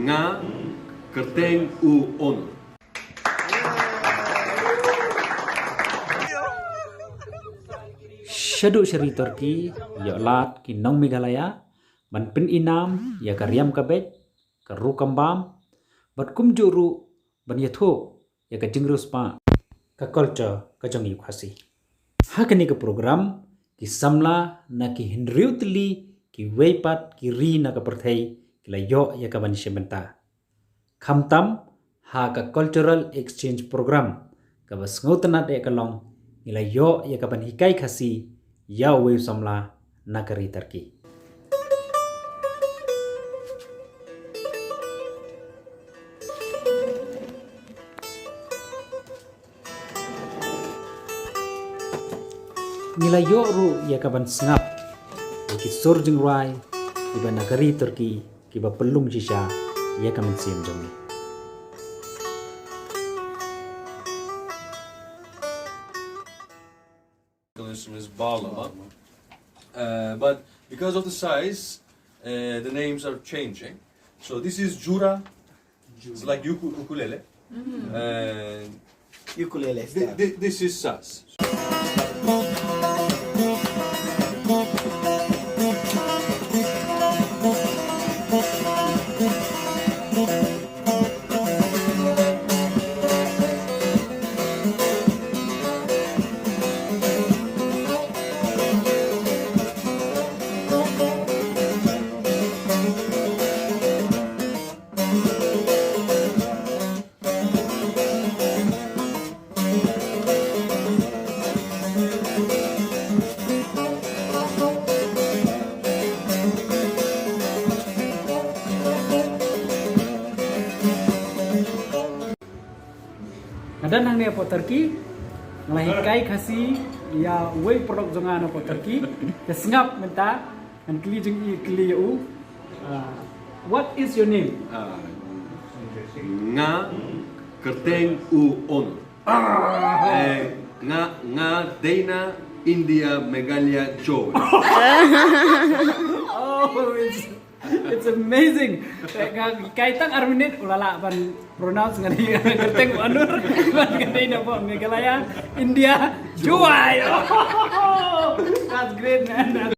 nga kerteng u on. Syaduk syari Turki, ya lat ki nong Meghalaya, ban pin inam, ya karyam kabej, karu kambam, bat kum juru, ban ya thok, ya ka jingrus pa, ka culture, ka jong Khasi. Hakani ka program, ki Samla na ki hindriutli, ki weipat, ki ri na ka perthai, ki la yo ya ka ban shementa. Khamtam, ha ka cultural exchange program, ka bas ngautanat ya ka long, ila yo ya ka ban hikai Khasi, ya wei Samla nakari Turki. Nila yo ru ya ka ban sngap, ki surjing rai, ki ban nakari Turki, ki ba pelum shisha, ya ka mensim jongi. Is bağlama. But because of the size, the names are changing. So this is jura. It's like ukulele. And Ukulele style. this is saz. Kadang nang ni apa Turki, ngelahikai Khasi, ya wei produk jongan apa Turki, kesengap menta, dan kli jeng i kli u. What is your name? Nga kerteng u on. Nga Dana India Meghalaya Joe. Oh, it's amazing. Kaitan arminit ulala ban pronounce ngani kerteng anur ban ngani napa Meghalaya India Juai. Oh, that's great man.